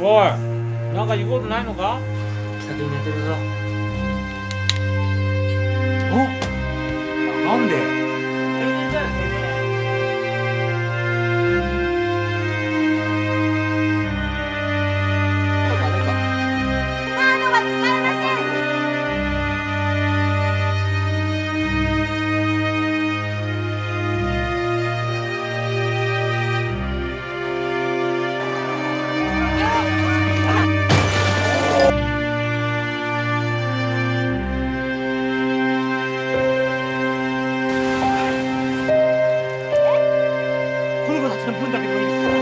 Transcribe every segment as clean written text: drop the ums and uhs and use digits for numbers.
おい、なんか言うことないのか？先に寝てるぞ。お、なんで？停電だよ、停電。カードが使えません。この子たちの分だけでもいいですから。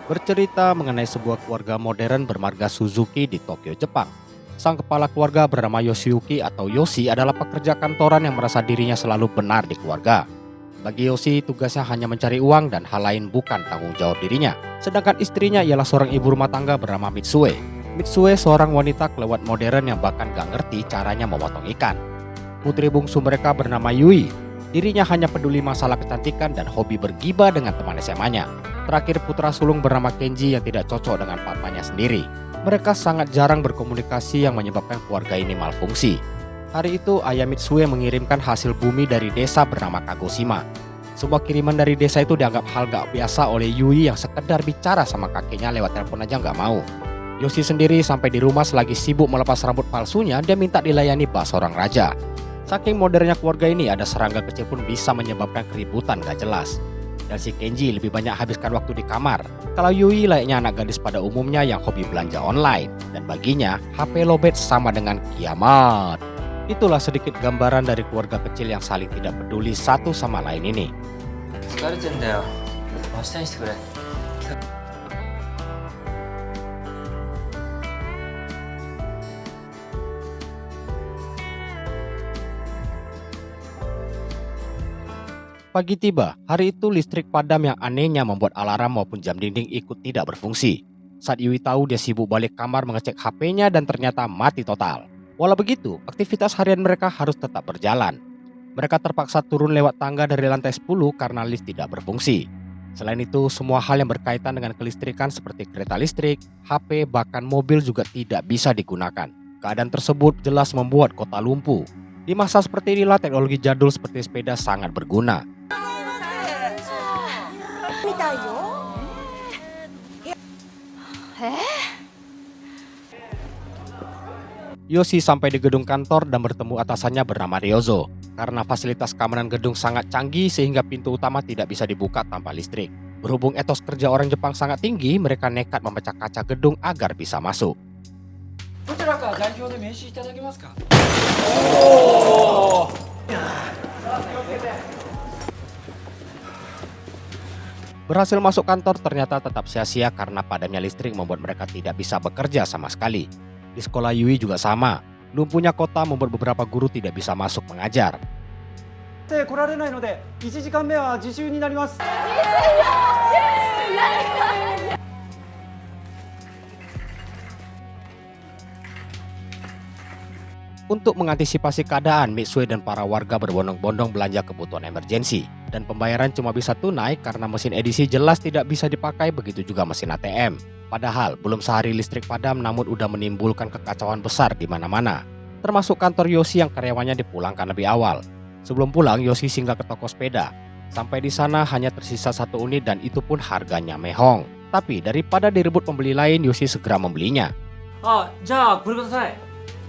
Bercerita mengenai sebuah keluarga modern bermarga Suzuki di Tokyo, Jepang. Sang kepala keluarga bernama Yoshiyuki atau Yoshi adalah pekerja kantoran yang merasa dirinya selalu benar di keluarga. Bagi Yoshi, tugasnya hanya mencari uang dan hal lain bukan tanggung jawab dirinya. Sedangkan istrinya ialah seorang ibu rumah tangga bernama Mitsue. Mitsue seorang wanita kelewat modern yang bahkan gak ngerti caranya memotong ikan. Putri bungsu mereka bernama Yui. Dirinya hanya peduli masalah kecantikan dan hobi bergibah dengan teman SMA-nya. Terakhir putra sulung bernama Kenji yang tidak cocok dengan papanya sendiri. Mereka sangat jarang berkomunikasi yang menyebabkan keluarga ini malfungsi. Hari itu ayah Mitsue mengirimkan hasil bumi dari desa bernama Kagoshima. Sebuah kiriman dari desa itu dianggap hal gak biasa oleh Yui yang sekedar bicara sama kakeknya lewat telepon aja gak mau. Yoshi sendiri sampai di rumah selagi sibuk melepas rambut palsunya, dia minta dilayani bak seorang raja. Saking modernnya keluarga ini, ada serangga kecil pun bisa menyebabkan keributan gak jelas. Dan si Kenji lebih banyak habiskan waktu di kamar. Kalau Yui layaknya anak gadis pada umumnya yang hobi belanja online. Dan baginya, HP lowbat sama dengan kiamat. Itulah sedikit gambaran dari keluarga kecil yang saling tidak peduli satu sama lain ini. 疲れてんだよ。明日にしてくれ。Pagi tiba, hari itu listrik padam yang anehnya membuat alarm maupun jam dinding ikut tidak berfungsi. Saat Yui tahu, dia sibuk balik kamar mengecek HP-nya dan ternyata mati total. Walau begitu, aktivitas harian mereka harus tetap berjalan. Mereka terpaksa turun lewat tangga dari lantai 10 karena lift tidak berfungsi. Selain itu, semua hal yang berkaitan dengan kelistrikan seperti kereta listrik, HP, bahkan mobil juga tidak bisa digunakan. Keadaan tersebut jelas membuat kota lumpuh. Di masa seperti inilah teknologi jadul seperti sepeda sangat berguna. みたいよ。Yoshi sampai di gedung kantor dan bertemu atasannya bernama Ryozo. Karena fasilitas keamanan gedung sangat canggih sehingga pintu utama tidak bisa dibuka tanpa listrik. Berhubung etos kerja orang Jepang sangat tinggi, mereka nekat memecah kaca gedung agar bisa masuk. どちらか代表で名刺いただけますか？ Berhasil masuk kantor ternyata tetap sia-sia karena padamnya listrik membuat mereka tidak bisa bekerja sama sekali. Di sekolah Yui juga sama. Lumpuhnya kota membuat beberapa guru tidak bisa masuk mengajar. 来られないので1時間目は自習になります。 Untuk mengantisipasi keadaan, Mitsue dan para warga berbondong-bondong belanja kebutuhan emergensi. Dan pembayaran cuma bisa tunai karena mesin edisi jelas tidak bisa dipakai, begitu juga mesin ATM. Padahal belum sehari listrik padam namun udah menimbulkan kekacauan besar di mana-mana. Termasuk kantor Yoshi yang karyawannya dipulangkan lebih awal. Sebelum pulang, Yoshi singgah ke toko sepeda. Sampai di sana hanya tersisa 1 unit dan itu pun harganya mehong. Tapi daripada direbut pembeli lain, Yoshi segera membelinya. あ、じゃあこれください。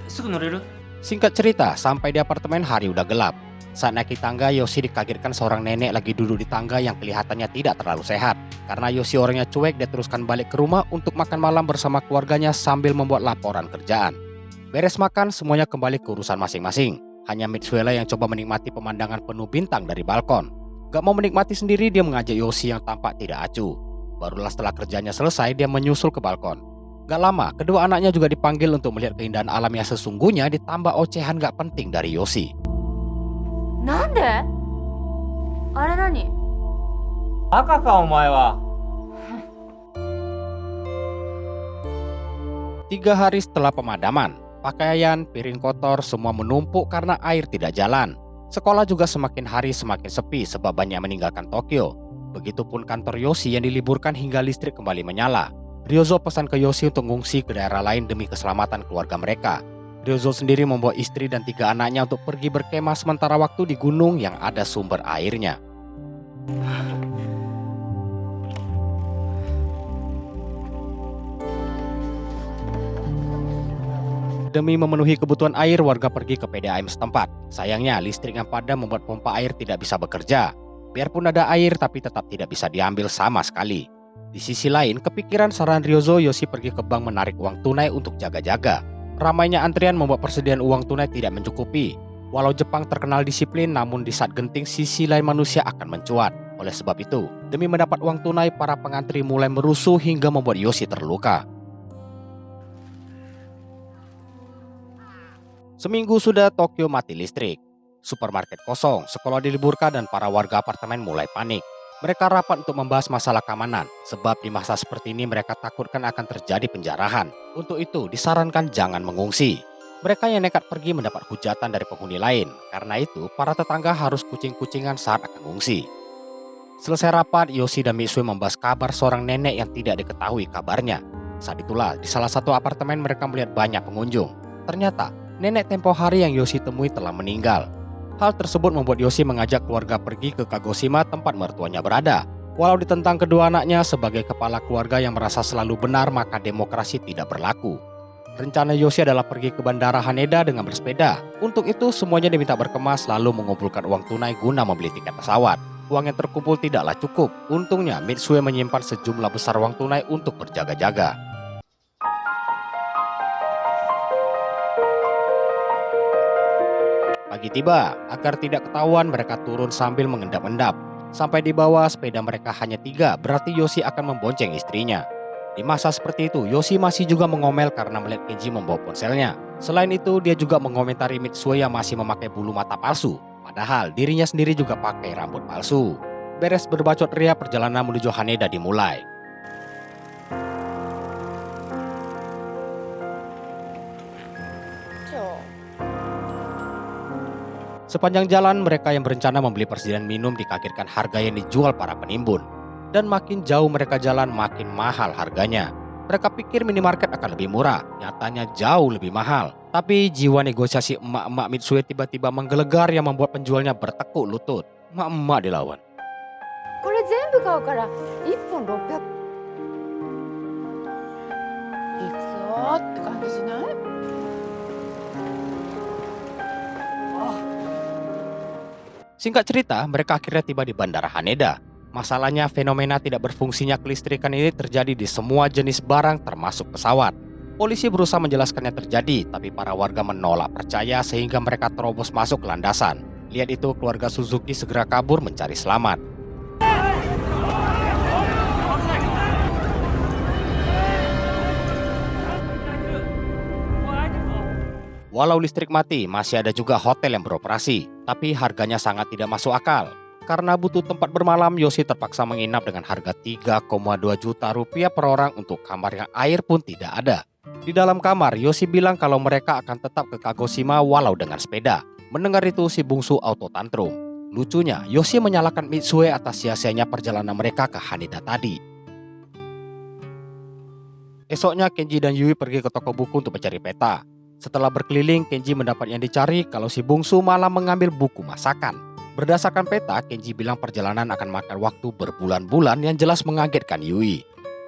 すぐ乗れる？ Singkat cerita, sampai di apartemen hari udah gelap. Saat naik tangga, Yoshi dikagetkan seorang nenek lagi duduk di tangga yang kelihatannya tidak terlalu sehat. Karena Yoshi orangnya cuek, dia teruskan balik ke rumah untuk makan malam bersama keluarganya sambil membuat laporan kerjaan. Beres makan, semuanya kembali ke urusan masing-masing. Hanya Mitsuela yang coba menikmati pemandangan penuh bintang dari balkon. Gak mau menikmati sendiri, dia mengajak Yoshi yang tampak tidak acuh. Barulah setelah kerjanya selesai, dia menyusul ke balkon. Gak lama, kedua anaknya juga dipanggil untuk melihat keindahan alam yang sesungguhnya ditambah ocehan gak penting dari Yoshi. なんで？あれ何？バカかお前は。 3 hari setelah pemadaman, pakaian, piring kotor semua menumpuk karena air tidak jalan. Sekolah juga semakin hari semakin sepi sebab banyak meninggalkan Tokyo. Begitupun kantor Yoshi yang diliburkan hingga listrik kembali menyala. Ryozo pesan ke Yoshi untuk mengungsi ke daerah lain demi keselamatan keluarga mereka. Ryozo sendiri membawa istri dan 3 anaknya untuk pergi berkemah sementara waktu di gunung yang ada sumber airnya. Demi memenuhi kebutuhan air, warga pergi ke PDAM setempat. Sayangnya, listrik yang padam membuat pompa air tidak bisa bekerja. Biarpun ada air, tapi tetap tidak bisa diambil sama sekali. Di sisi lain, kepikiran saran Ryozo, Yoshi pergi ke bank menarik uang tunai untuk jaga-jaga. Ramainya antrian membuat persediaan uang tunai tidak mencukupi. Walau Jepang terkenal disiplin, namun di saat genting sisi lain manusia akan mencuat. Oleh sebab itu, demi mendapat uang tunai, para pengantri mulai merusuh hingga membuat Yoshi terluka. Seminggu sudah Tokyo mati listrik. Supermarket kosong, sekolah diliburkan dan para warga apartemen mulai panik. Mereka rapat untuk membahas masalah keamanan, sebab di masa seperti ini mereka takutkan akan terjadi penjarahan. Untuk itu disarankan jangan mengungsi. Mereka yang nekat pergi mendapat hujatan dari penghuni lain. Karena itu para tetangga harus kucing-kucingan saat akan mengungsi. Selesai rapat, Yoshi dan Mitsue membahas kabar seorang nenek yang tidak diketahui kabarnya. Saat itulah di salah satu apartemen mereka melihat banyak pengunjung. Ternyata nenek tempo hari yang Yoshi temui telah meninggal. Hal tersebut membuat Yoshi mengajak keluarga pergi ke Kagoshima tempat mertuanya berada. Walau ditentang kedua anaknya sebagai kepala keluarga yang merasa selalu benar, maka demokrasi tidak berlaku. Rencana Yoshi adalah pergi ke bandara Haneda dengan bersepeda. Untuk itu semuanya diminta berkemas lalu mengumpulkan uang tunai guna membeli tiket pesawat. Uang yang terkumpul tidaklah cukup. Untungnya Mitsue menyimpan sejumlah besar uang tunai untuk berjaga-jaga. Pagi tiba, agar tidak ketahuan mereka turun sambil mengendap-endap. Sampai di bawah, sepeda mereka hanya 3, berarti Yoshi akan membonceng istrinya. Di masa seperti itu, Yoshi masih juga mengomel karena melihat Kenji membawa ponselnya. Selain itu, dia juga mengomentari Mitsue yang masih memakai bulu mata palsu. Padahal dirinya sendiri juga pakai rambut palsu. Beres berbacot ria, perjalanan menuju Haneda dimulai. Sepanjang jalan, mereka yang berencana membeli persediaan minum dikagetkan harga yang dijual para penimbun. Dan makin jauh mereka jalan, makin mahal harganya. Mereka pikir minimarket akan lebih murah, nyatanya jauh lebih mahal. Tapi jiwa negosiasi emak-emak Mitsue tiba-tiba menggelegar yang membuat penjualnya bertekuk lutut. Emak-emak dilawan. これ全部買うから1本600いくぞって感じしない？ Singkat cerita, mereka akhirnya tiba di Bandara Haneda. Masalahnya, fenomena tidak berfungsinya kelistrikan ini terjadi di semua jenis barang termasuk pesawat. Polisi berusaha menjelaskan yang terjadi, tapi para warga menolak percaya sehingga mereka terobos masuk ke landasan. Lihat itu, keluarga Suzuki segera kabur mencari selamat. Walau listrik mati, masih ada juga hotel yang beroperasi, tapi harganya sangat tidak masuk akal. Karena butuh tempat bermalam, Yoshi terpaksa menginap dengan harga 3,2 juta rupiah per orang untuk kamar yang air pun tidak ada. Di dalam kamar, Yoshi bilang kalau mereka akan tetap ke Kagoshima walau dengan sepeda. Mendengar itu, si bungsu auto tantrum. Lucunya, Yoshi menyalahkan Mitsue atas sia-sianya perjalanan mereka ke Haneda tadi. Esoknya, Kenji dan Yui pergi ke toko buku untuk mencari peta. Setelah berkeliling, Kenji mendapat yang dicari kalau si bungsu malah mengambil buku masakan. Berdasarkan peta, Kenji bilang perjalanan akan makan waktu berbulan-bulan yang jelas mengagetkan Yui.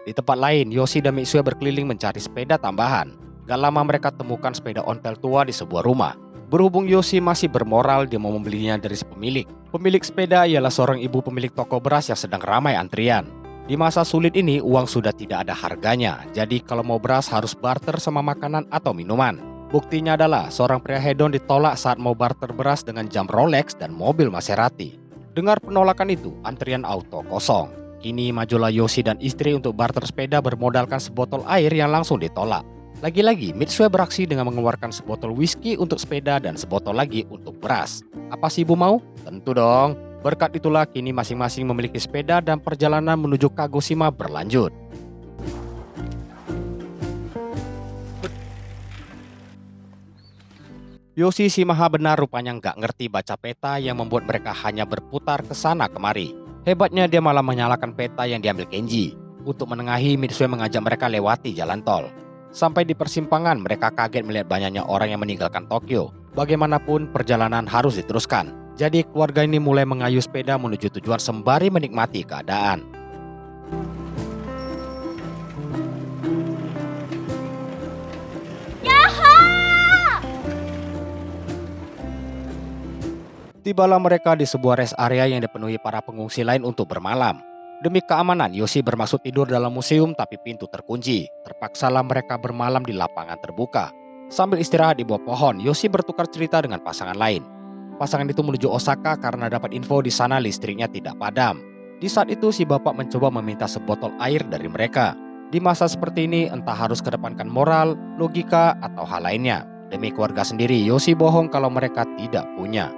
Di tempat lain, Yoshi dan Mitsue berkeliling mencari sepeda tambahan. Gak lama mereka temukan sepeda ontel tua di sebuah rumah. Berhubung Yoshi masih bermoral, dia mau membelinya dari si pemilik. Pemilik sepeda ialah seorang ibu pemilik toko beras yang sedang ramai antrian. Di masa sulit ini, uang sudah tidak ada harganya. Jadi kalau mau beras harus barter sama makanan atau minuman. Buktinya adalah seorang pria hedon ditolak saat mau barter beras dengan jam Rolex dan mobil Maserati. Dengar penolakan itu, antrian auto kosong. Kini majulah Yoshi dan istri untuk barter sepeda bermodalkan sebotol air yang langsung ditolak. Lagi-lagi Mitsue beraksi dengan mengeluarkan sebotol whisky untuk sepeda dan sebotol lagi untuk beras. Apa si ibu mau? Tentu dong. Berkat itulah kini masing-masing memiliki sepeda dan perjalanan menuju Kagoshima berlanjut. Yoshi si maha benar rupanya nggak ngerti baca peta yang membuat mereka hanya berputar ke sana kemari. Hebatnya dia malah menyalakan peta yang diambil Kenji. Untuk menengahi, Mitsue mengajak mereka lewati jalan tol. Sampai di persimpangan mereka kaget melihat banyaknya orang yang meninggalkan Tokyo. Bagaimanapun perjalanan harus diteruskan. Jadi keluarga ini mulai mengayuh sepeda menuju tujuan sembari menikmati keadaan. Tibalah mereka di sebuah rest area yang dipenuhi para pengungsi lain untuk bermalam. Demi keamanan, Yoshi bermaksud tidur dalam museum tapi pintu terkunci. Terpaksalah mereka bermalam di lapangan terbuka. Sambil istirahat di bawah pohon, Yoshi bertukar cerita dengan pasangan lain. Pasangan itu menuju Osaka karena dapat info di sana listriknya tidak padam. Di saat itu si bapak mencoba meminta sebotol air dari mereka. Di masa seperti ini entah harus kedepankan moral, logika, atau hal lainnya. Demi keluarga sendiri, Yoshi bohong kalau mereka tidak punya.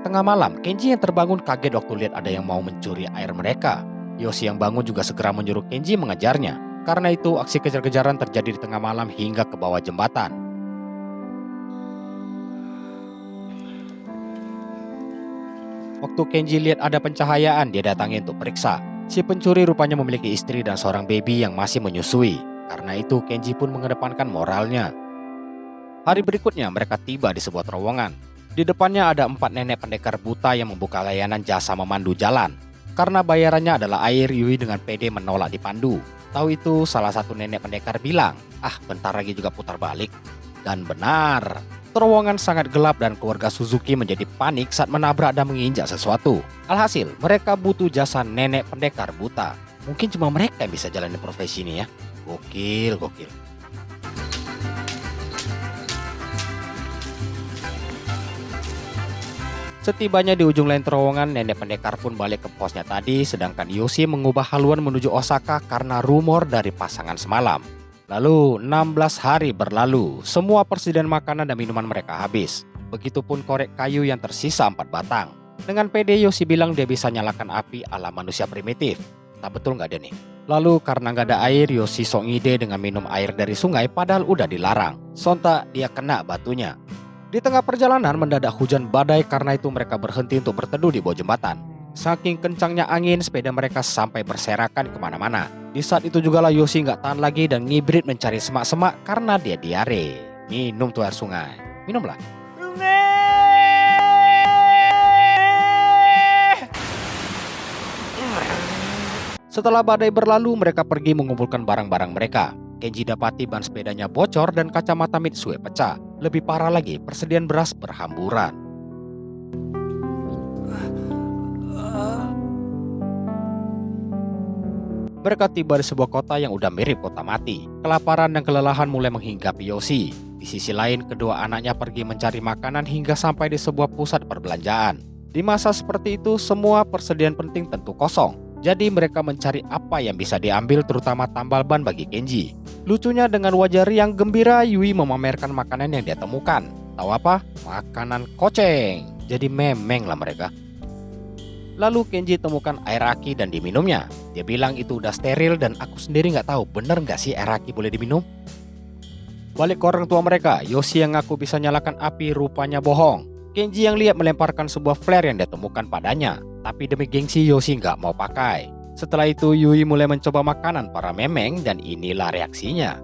Tengah malam, Kenji yang terbangun kaget waktu lihat ada yang mau mencuri air mereka. Yoshi yang bangun juga segera menyuruh Kenji mengejarnya. Karena itu, aksi kejar-kejaran terjadi di tengah malam hingga ke bawah jembatan. Waktu Kenji lihat ada pencahayaan, dia datangi untuk periksa. Si pencuri rupanya memiliki istri dan seorang baby yang masih menyusui. Karena itu, Kenji pun mengedepankan moralnya. Hari berikutnya, mereka tiba di sebuah terowongan. Di depannya ada 4 nenek pendekar buta yang membuka layanan jasa memandu jalan. Karena bayarannya adalah air, Yui dengan pede menolak dipandu. Tahu itu, salah satu nenek pendekar bilang, bentar lagi juga putar balik. Dan benar, terowongan sangat gelap dan keluarga Suzuki menjadi panik saat menabrak dan menginjak sesuatu. Alhasil, mereka butuh jasa nenek pendekar buta. Mungkin cuma mereka yang bisa jalani profesi ini ya. Gokil. Setibanya di ujung lain terowongan, nenek pendekar pun balik ke posnya tadi, sedangkan Yoshi mengubah haluan menuju Osaka karena rumor dari pasangan semalam. Lalu 16 hari berlalu, semua persediaan makanan dan minuman mereka habis. Begitupun korek kayu yang tersisa 4 batang. Dengan pede Yoshi bilang dia bisa nyalakan api ala manusia primitif. Tak betul nggak ada nih? Lalu karena nggak ada air, Yoshi sok ngide dengan minum air dari sungai padahal udah dilarang. Sontak dia kena batunya. Di tengah perjalanan mendadak hujan badai, karena itu mereka berhenti untuk berteduh di bawah jembatan. Saking kencangnya angin, sepeda mereka sampai berserakan kemana-mana. Di saat itu jugalah Yoshi nggak tahan lagi dan ngibrit mencari semak-semak karena dia diare. Minum tuh air sungai. Minumlah. Setelah badai berlalu, mereka pergi mengumpulkan barang-barang mereka. Kenji dapati ban sepedanya bocor dan kacamata Mitsue pecah. Lebih parah lagi, persediaan beras berhamburan. Mereka tiba di sebuah kota yang udah mirip kota mati. Kelaparan dan kelelahan mulai menghinggapi Yoshi. Di sisi lain, kedua anaknya pergi mencari makanan hingga sampai di sebuah pusat perbelanjaan. Di masa seperti itu, semua persediaan penting tentu kosong. Jadi mereka mencari apa yang bisa diambil, terutama tambal ban bagi Kenji. Lucunya dengan wajah riang gembira, Yui memamerkan makanan yang dia temukan. Tahu apa? Makanan koceng. Jadi memeng lah mereka. Lalu Kenji temukan air aki dan diminumnya. Dia bilang itu udah steril dan aku sendiri nggak tahu bener nggak sih air aki boleh diminum. Balik ke orang tua mereka, Yoshi yang ngaku bisa nyalakan api rupanya bohong. Kenji yang lihat melemparkan sebuah flare yang dia temukan padanya. Tapi demi gengsi Yoshi nggak mau pakai. Setelah itu Yui mulai mencoba makanan para memeng dan inilah reaksinya.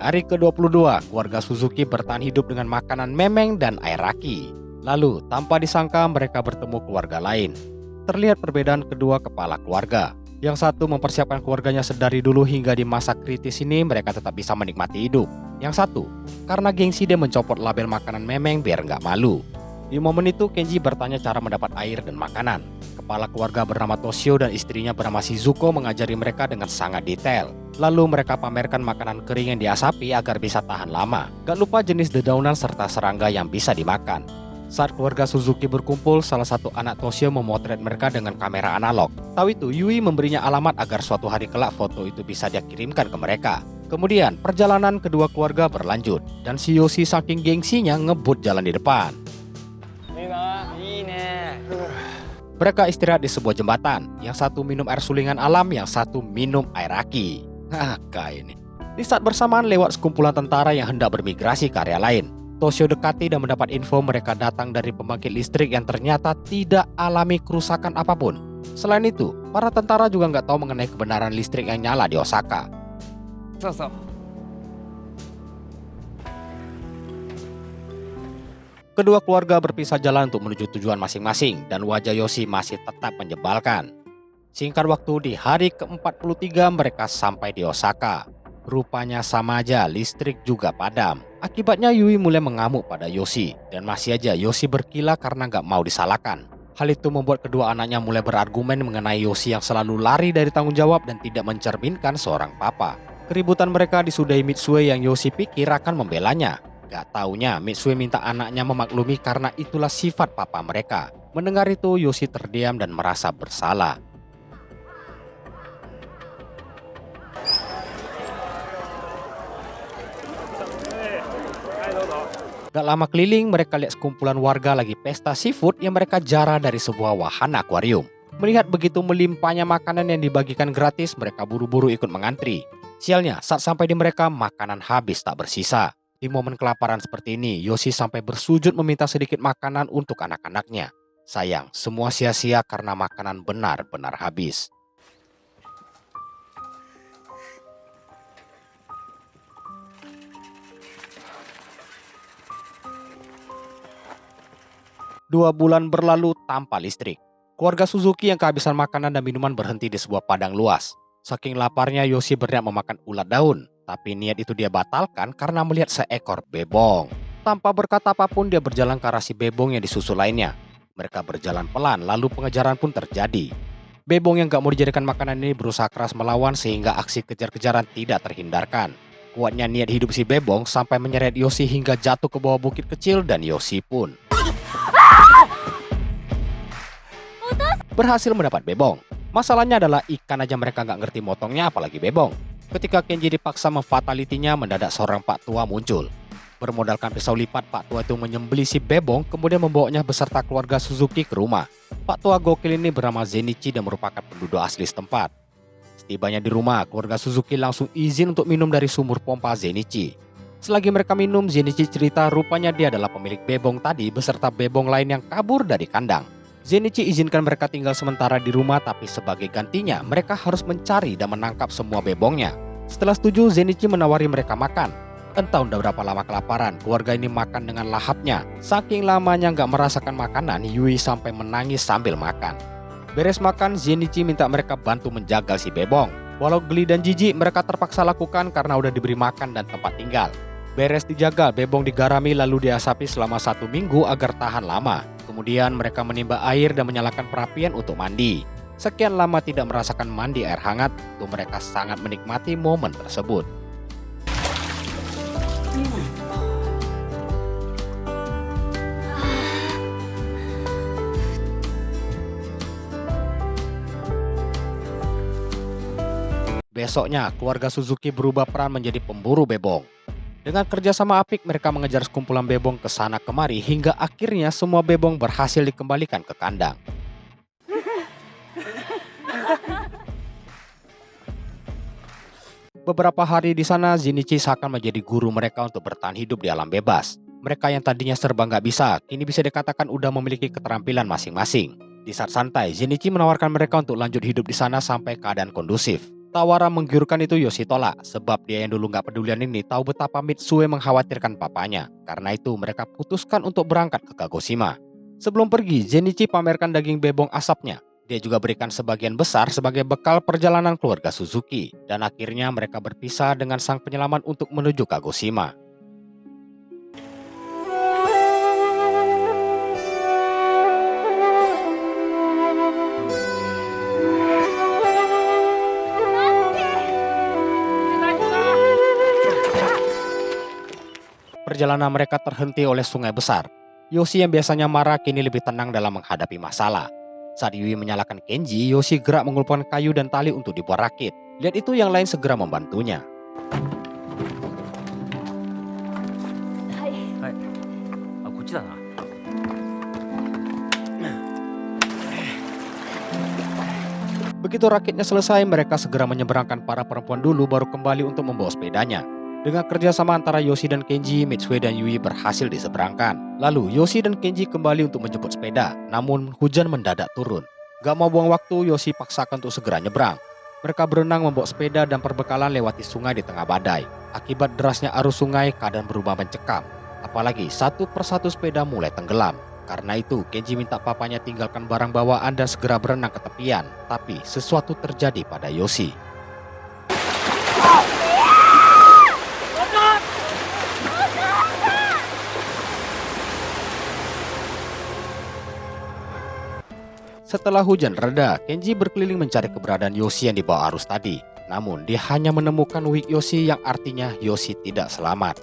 Hari ke-22, keluarga Suzuki bertahan hidup dengan makanan memeng dan air aki. Lalu, tanpa disangka mereka bertemu keluarga lain. Terlihat perbedaan kedua kepala keluarga. Yang satu mempersiapkan keluarganya sedari dulu hingga di masa kritis ini mereka tetap bisa menikmati hidup. Yang satu, karena gengsi dia mencopot label makanan memeng biar nggak malu. Di momen itu Kenji bertanya cara mendapat air dan makanan. Kepala keluarga bernama Toshio dan istrinya bernama Shizuko mengajari mereka dengan sangat detail. Lalu mereka pamerkan makanan kering yang diasapi agar bisa tahan lama. Gak lupa jenis dedaunan serta serangga yang bisa dimakan. Saat keluarga Suzuki berkumpul, salah satu anak Toshio memotret mereka dengan kamera analog. Tahu itu, Yui memberinya alamat agar suatu hari kelak foto itu bisa dia kirimkan ke mereka. Kemudian, perjalanan kedua keluarga berlanjut, dan si Yoshi saking gengsinya ngebut jalan di depan. Mereka istirahat di sebuah jembatan, yang satu minum air sulingan alam, yang satu minum air aki. Ini. Di saat bersamaan lewat sekumpulan tentara yang hendak bermigrasi ke area lain. Toshio dekati dan mendapat info mereka datang dari pembangkit listrik yang ternyata tidak alami kerusakan apapun. Selain itu, para tentara juga nggak tahu mengenai kebenaran listrik yang nyala di Osaka. Kedua keluarga berpisah jalan untuk menuju tujuan masing-masing dan wajah Yoshi masih tetap menyebalkan. Singkat waktu, di hari ke-43 mereka sampai di Osaka. Rupanya sama aja, listrik juga padam. Akibatnya Yui mulai mengamuk pada Yoshi, dan masih aja Yoshi berkilah karena nggak mau disalahkan. Hal itu membuat kedua anaknya mulai berargumen mengenai Yoshi yang selalu lari dari tanggung jawab dan tidak mencerminkan seorang papa. Keributan mereka disudahi Mitsue yang Yoshi pikir akan membelanya. Gak taunya Mitsue minta anaknya memaklumi karena itulah sifat papa mereka. Mendengar itu, Yoshi terdiam dan merasa bersalah. Gak lama keliling, mereka lihat sekumpulan warga lagi pesta seafood yang mereka jarah dari sebuah wahana akuarium. Melihat begitu melimpahnya makanan yang dibagikan gratis, mereka buru-buru ikut mengantri. Sialnya, saat sampai di mereka, makanan habis tak bersisa. Di momen kelaparan seperti ini, Yoshi sampai bersujud meminta sedikit makanan untuk anak-anaknya. Sayang, semua sia-sia karena makanan benar-benar habis. Dua bulan berlalu tanpa listrik. Keluarga Suzuki yang kehabisan makanan dan minuman berhenti di sebuah padang luas. Saking laparnya, Yoshi berniat memakan ulat daun. Tapi niat itu dia batalkan karena melihat seekor bebong. Tanpa berkata apapun, dia berjalan ke arah si bebong yang disusul lainnya. Mereka berjalan pelan, lalu pengejaran pun terjadi. Bebong yang gak mau dijadikan makanan ini berusaha keras melawan sehingga aksi kejar-kejaran tidak terhindarkan. Kuatnya niat hidup si bebong sampai menyeret Yoshi hingga jatuh ke bawah bukit kecil dan Yoshi pun berhasil mendapat bebong. Masalahnya adalah ikan aja mereka nggak ngerti motongnya, apalagi bebong. Ketika Kenji dipaksa memfatalitinya, mendadak seorang pak tua muncul. Bermodalkan pisau lipat, pak tua itu menyembelih si bebong, kemudian membawanya beserta keluarga Suzuki ke rumah. Pak tua gokil ini bernama Zenichi dan merupakan penduduk asli setempat. Setibanya di rumah, keluarga Suzuki langsung izin untuk minum dari sumur pompa Zenichi. Selagi mereka minum, Zenichi cerita rupanya dia adalah pemilik bebong tadi beserta bebong lain yang kabur dari kandang. Zenichi izinkan mereka tinggal sementara di rumah, tapi sebagai gantinya mereka harus mencari dan menangkap semua bebongnya. Setelah setuju, Zenichi menawari mereka makan. Entah udah berapa lama kelaparan, keluarga ini makan dengan lahapnya. Saking lamanya nggak merasakan makanan, Yui sampai menangis sambil makan. Beres makan, Zenichi minta mereka bantu menjagal si bebong. Walau geli dan jijik, mereka terpaksa lakukan karena udah diberi makan dan tempat tinggal. Beres dijagal, bebong digarami lalu diasapi selama 1 minggu agar tahan lama. Kemudian mereka menimba air dan menyalakan perapian untuk mandi. Sekian lama tidak merasakan mandi air hangat, itu mereka sangat menikmati momen tersebut. Besoknya, keluarga Suzuki berubah peran menjadi pemburu bebong. Dengan kerjasama apik, mereka mengejar sekumpulan bebong ke sana kemari hingga akhirnya semua bebong berhasil dikembalikan ke kandang. Beberapa hari di sana, Zenichi seakan menjadi guru mereka untuk bertahan hidup di alam bebas. Mereka yang tadinya serba nggak bisa, kini bisa dikatakan udah memiliki keterampilan masing-masing. Di saat santai, Zenichi menawarkan mereka untuk lanjut hidup di sana sampai keadaan kondusif. Tawaran menggiurkan itu Yoshi tolak, sebab dia yang dulu nggak pedulian ini tahu betapa Mitsue mengkhawatirkan papanya. Karena itu mereka putuskan untuk berangkat ke Kagoshima. Sebelum pergi, Zenichi pamerkan daging bebong asapnya. Dia juga berikan sebagian besar sebagai bekal perjalanan keluarga Suzuki. Dan akhirnya mereka berpisah dengan sang penyelamat untuk menuju Kagoshima. Perjalanan mereka terhenti oleh sungai besar. Yoshi yang biasanya marah kini lebih tenang dalam menghadapi masalah. Saat Yui menyalakan Kenji, Yoshi gerak mengumpulkan kayu dan tali untuk dibuat rakit. Lihat itu yang lain segera membantunya. はい あ、こっちだな。 Begitu rakitnya selesai, mereka segera menyeberangkan para perempuan dulu baru kembali untuk membawa sepedanya. Dengan kerjasama antara Yoshi dan Kenji, Mitsue dan Yui berhasil diseberangkan. Lalu Yoshi dan Kenji kembali untuk menjemput sepeda, namun hujan mendadak turun. Gak mau buang waktu, Yoshi paksakan untuk segera nyebrang. Mereka berenang membawa sepeda dan perbekalan lewati sungai di tengah badai. Akibat derasnya arus sungai, keadaan berubah mencekam. Apalagi satu persatu sepeda mulai tenggelam. Karena itu, Kenji minta papanya tinggalkan barang bawaan dan segera berenang ke tepian. Tapi sesuatu terjadi pada Yoshi. Setelah hujan reda, Kenji berkeliling mencari keberadaan Yoshi yang dibawa arus tadi. Namun, dia hanya menemukan wig Yoshi yang artinya Yoshi tidak selamat.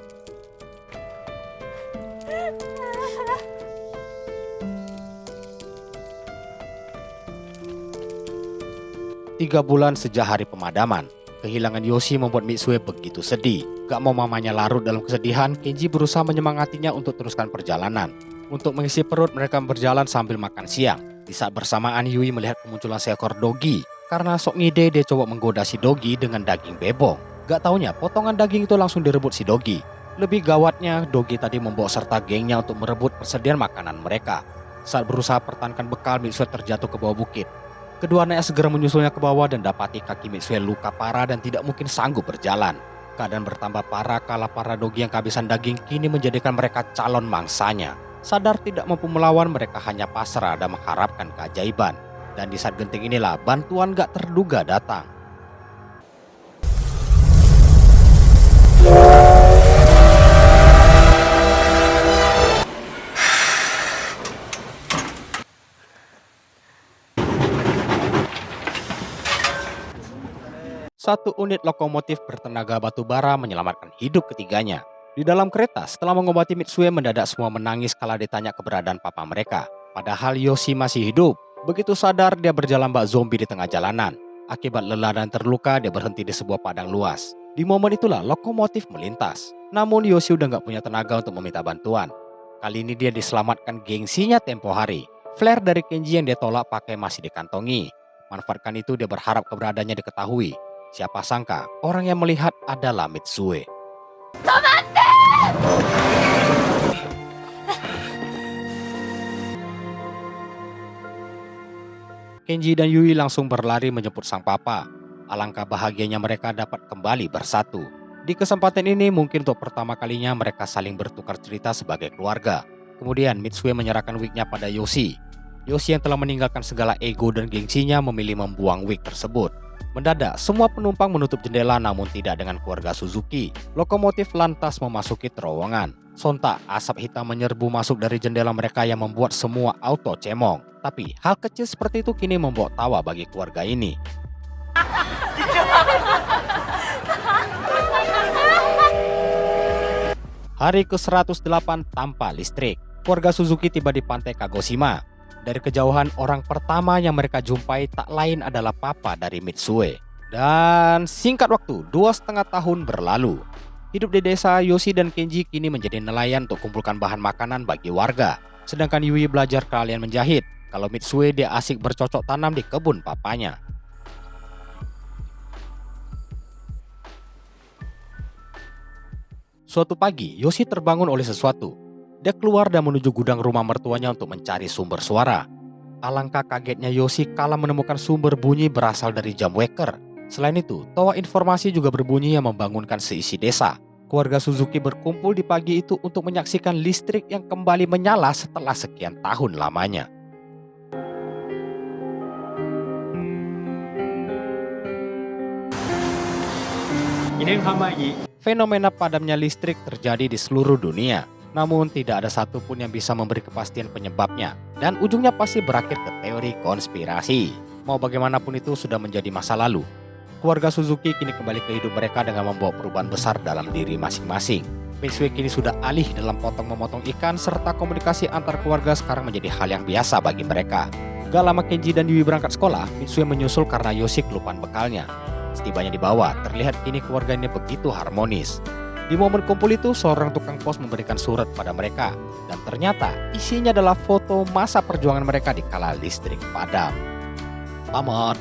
3 bulan sejak hari pemadaman, kehilangan Yoshi membuat Mitsue begitu sedih. Gak mau mamanya larut dalam kesedihan, Kenji berusaha menyemangatinya untuk teruskan perjalanan. Untuk mengisi perut, mereka berjalan sambil makan siang. Di saat bersamaan, Yui melihat kemunculan seekor dogi. Karena sok ngide, dia coba menggoda si dogi dengan daging bebong. Gak taunya, potongan daging itu langsung direbut si dogi. Lebih gawatnya, dogi tadi membawa serta gengnya untuk merebut persediaan makanan mereka. Saat berusaha pertahankan bekal, Mitsue terjatuh ke bawah bukit. Kedua anaknya segera menyusulnya ke bawah dan dapati kaki Mitsue luka parah dan tidak mungkin sanggup berjalan. Keadaan bertambah parah kala para dogi yang kehabisan daging kini menjadikan mereka calon mangsanya. Sadar tidak mampu melawan, mereka hanya pasrah dan mengharapkan keajaiban. Dan di saat genting inilah bantuan gak terduga datang. Satu unit lokomotif bertenaga batu bara menyelamatkan hidup ketiganya. Di dalam kereta, setelah mengobati Mitsue, mendadak semua menangis kala ditanya keberadaan papa mereka. Padahal Yoshi masih hidup. Begitu sadar, dia berjalan bak zombie di tengah jalanan. Akibat lelah dan terluka, dia berhenti di sebuah padang luas. Di momen itulah lokomotif melintas. Namun Yoshi udah gak punya tenaga untuk meminta bantuan. Kali ini dia diselamatkan gengsinya tempo hari. Flare dari Kenji yang dia tolak pakai masih dikantongi. Manfaatkan itu, dia berharap keberadaannya diketahui. Siapa sangka orang yang melihat adalah Mitsue. Kenji dan Yui langsung berlari menjemput sang papa. Alangkah bahagianya mereka dapat kembali bersatu. Di kesempatan ini mungkin untuk pertama kalinya mereka saling bertukar cerita sebagai keluarga. Kemudian Mitsue menyerahkan wignya pada Yoshi. Yoshi yang telah meninggalkan segala ego dan gengsinya memilih membuang wig tersebut. Mendadak, semua penumpang menutup jendela namun tidak dengan keluarga Suzuki. Lokomotif lantas memasuki terowongan. Sontak, asap hitam menyerbu masuk dari jendela mereka yang membuat semua auto cemong. Tapi, hal kecil seperti itu kini membawa tawa bagi keluarga ini. Hari ke-108 tanpa listrik. Keluarga Suzuki tiba di pantai Kagoshima. Dari kejauhan, orang pertama yang mereka jumpai tak lain adalah papa dari Mitsue. Dan singkat waktu, 2,5 tahun berlalu. Hidup di desa, Yoshi dan Kenji kini menjadi nelayan untuk kumpulkan bahan makanan bagi warga. Sedangkan Yui belajar keahlian menjahit. Kalau Mitsue dia asik bercocok tanam di kebun papanya. Suatu pagi, Yoshi terbangun oleh sesuatu. Dia keluar dan menuju gudang rumah mertuanya untuk mencari sumber suara. Alangkah kagetnya Yoshi kala menemukan sumber bunyi berasal dari jam waker. Selain itu, toa informasi juga berbunyi yang membangunkan seisi desa. Keluarga Suzuki berkumpul di pagi itu untuk menyaksikan listrik yang kembali menyala setelah sekian tahun lamanya. Fenomena padamnya listrik terjadi di seluruh dunia. Namun tidak ada satupun yang bisa memberi kepastian penyebabnya. Dan ujungnya pasti berakhir ke teori konspirasi. Mau bagaimanapun itu sudah menjadi masa lalu. keluarga Suzuki kini kembali ke hidup mereka dengan membawa perubahan besar dalam diri masing-masing. Mitsue kini sudah alih dalam potong-memotong ikan, serta komunikasi antar keluarga sekarang menjadi hal yang biasa bagi mereka. Gak lama Kenji dan Yui berangkat sekolah, Mitsue menyusul karena Yoshi kelupaan bekalnya. Setibanya di bawah, terlihat kini keluarga ini begitu harmonis. Di momen kumpul itu, seorang tukang pos memberikan surat pada mereka, dan ternyata isinya adalah foto masa perjuangan mereka di kala listrik padam. Tamat.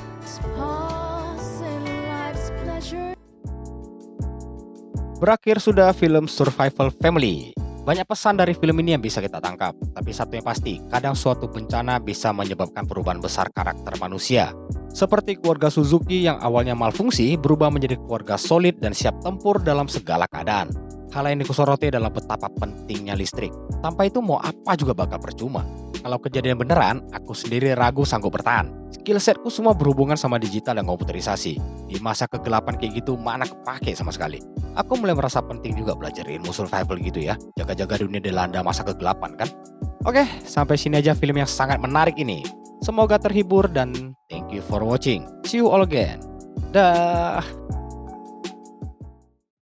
Berakhir sudah film Survival Family. Banyak pesan dari film ini yang bisa kita tangkap, tapi satu yang pasti, kadang suatu bencana bisa menyebabkan perubahan besar karakter manusia. Seperti keluarga Suzuki yang awalnya malfungsi berubah menjadi keluarga solid dan siap tempur dalam segala keadaan. Hal yang kusoroti adalah betapa pentingnya listrik. Tanpa itu mau apa juga bakal percuma. Kalau kejadian beneran, aku sendiri ragu sanggup bertahan. Skill setku semua berhubungan sama digital dan komputerisasi. Di masa kegelapan kayak gitu, mana kepake sama sekali. Aku mulai merasa penting juga belajar ilmu survival gitu ya. Jaga-jaga dunia dilanda masa kegelapan kan. Oke, sampai sini aja film yang sangat menarik ini. Semoga terhibur dan thank you for watching. See you all again. Dah.